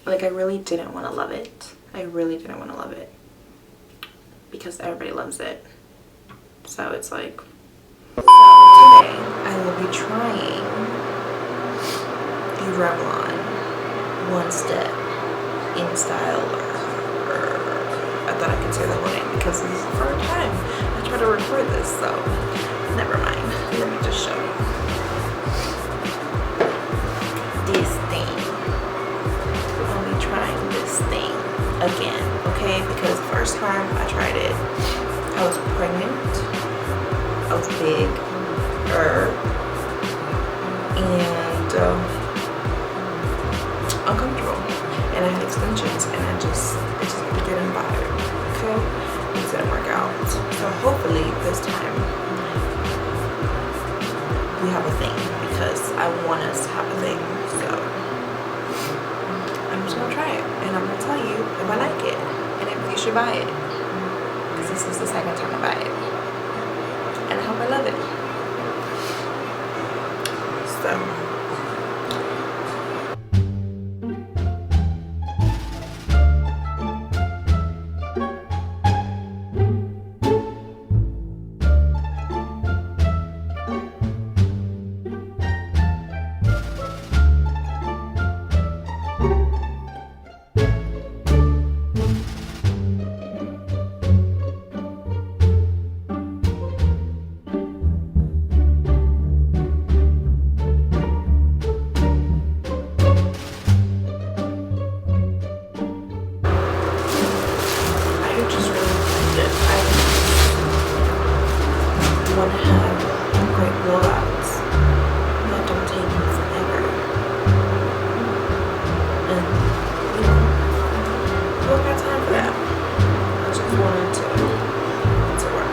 Like, I really didn't want to love it. I really didn't want to love it because everybody loves it. So it's like, so today I will be trying the Revlon One Step in Style. I thought I could say the whole name because this is the first time I try to record this, so never mind. Let me just show you this thing. I'll be trying this thing again, okay? Because the first time I tried it, I was pregnant, I was big, and uncomfortable, and I had extensions, and it just didn't bother, okay? It didn't work out. So hopefully this time we have a thing, because I want us to have a thing. So I'm just gonna try it, and I'm gonna tell you if I like it and if you should buy it, because this is the second time I buy it, and I hope I love it. So want to have great blowouts that don't take me forever, and you know, who got time for that? I just wanted to work.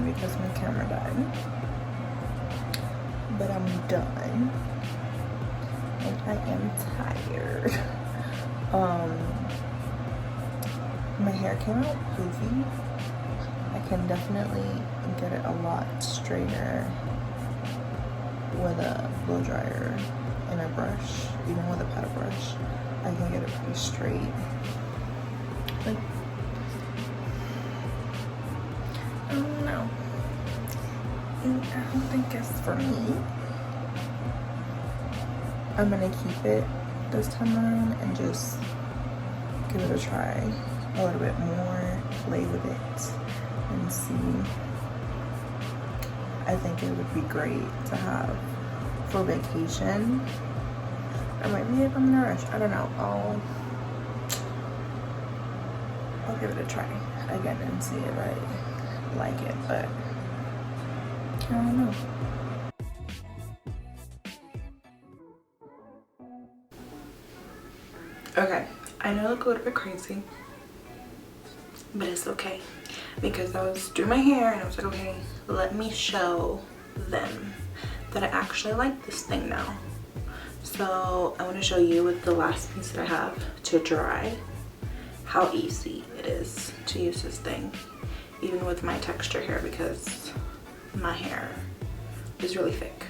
Because my camera died, but I'm done and I am tired. My hair came out poofy. I can definitely get it a lot straighter with a blow dryer and a brush. Even with a paddle brush, I can get it pretty straight. Like, I don't know. I don't think it's for me. I'm gonna keep it this time around and just give it a try a little bit more, play with it, and see. I think it would be great to have for vacation, or maybe if I'm in a rush. I don't know. I'll give it a try again and see if I like it, but I don't know. Okay, I know I look a little bit crazy, but it's okay because I was doing my hair and I was like, okay, let me show them that I actually like this thing now. So I want to show you with the last piece that I have to dry how easy it is to use this thing, even with my texture hair, because my hair is really thick.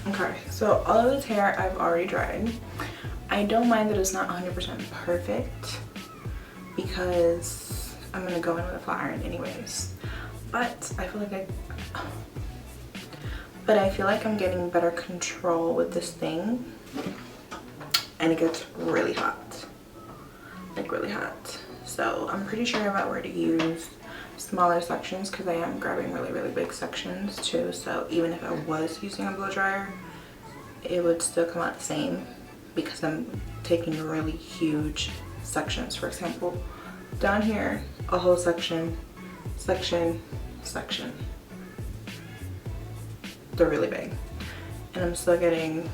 Okay, so all of this hair I've already dried. I don't mind that it's not 100% perfect because I'm gonna go in with a flat iron anyways. But I feel like I'm getting better control with this thing, and it gets really hot, like really hot. So I'm pretty sure about where to use smaller sections because I am grabbing really big sections too. So even if I was using a blow dryer, it would still come out the same because I'm taking really huge sections. For example, down here, a whole section. They're really big, and I'm still getting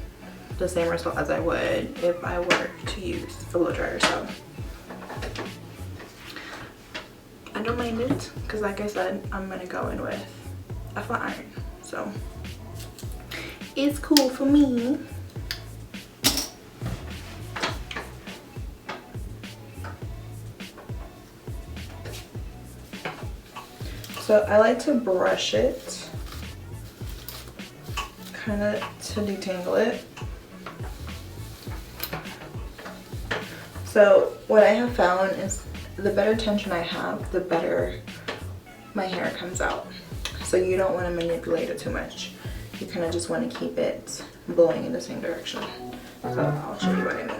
the same result as I would if I were to use a blow dryer. So I don't mind it because, like I said, I'm gonna go in with a flat iron, so it's cool for me. So I like to brush it kind of to detangle it. So what I have found is the better tension I have, the better my hair comes out. So you don't want to manipulate it too much. You kind of just want to keep it blowing in the same direction. So I'll show you what I mean.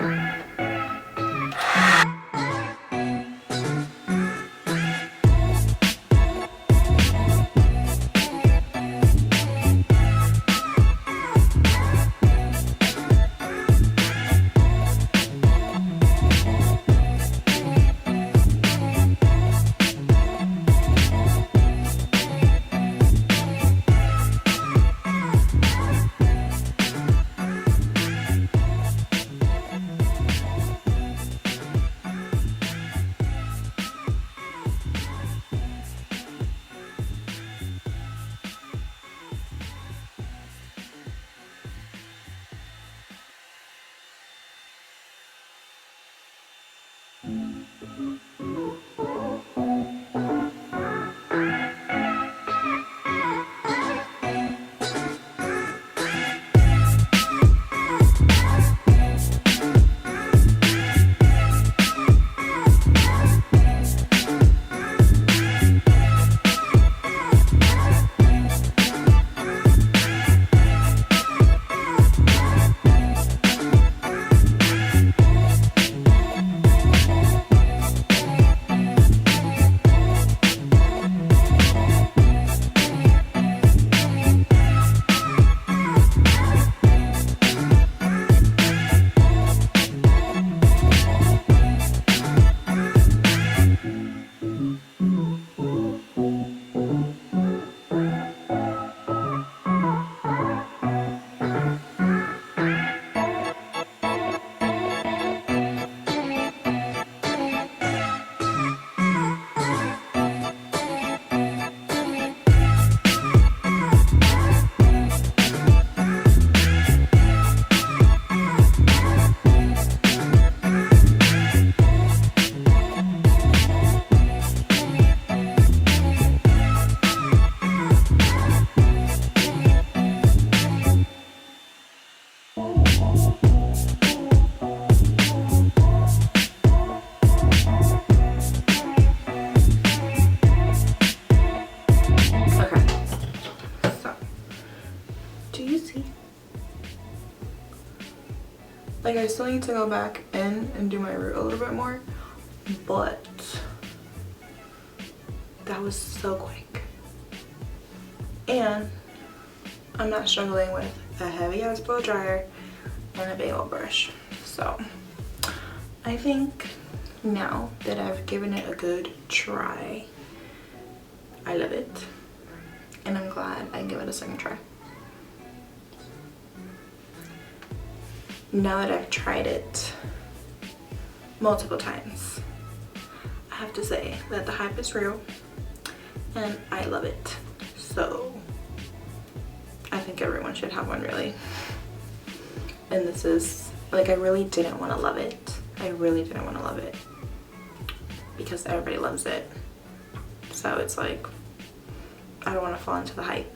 Like, I still need to go back in and do my root a little bit more, but that was so quick. And I'm not struggling with a heavy ass blow dryer and a big old brush. So I think now that I've given it a good try, I love it, and I'm glad I give it a second try. now that I've tried it multiple times, I have to say that the hype is real and I love it. So I think everyone should have one, really. And this is like, I really didn't want to love it. I really didn't want to love it because everybody loves it. So it's like, I don't want to fall into the hype.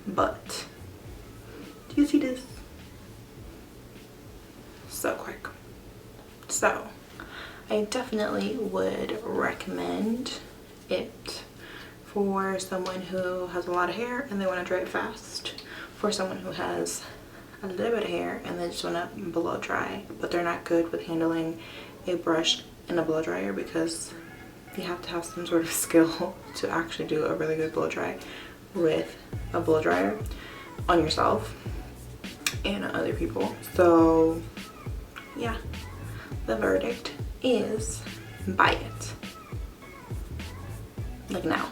But do you see this? So quick. So I definitely would recommend it for someone who has a lot of hair and they want to dry it fast, for someone who has a little bit of hair and they just want to blow dry, but they're not good with handling a brush and a blow dryer, because you have to have some sort of skill to actually do a really good blow dry with a blow dryer on yourself and on other people. So yeah, the verdict is buy it, like now.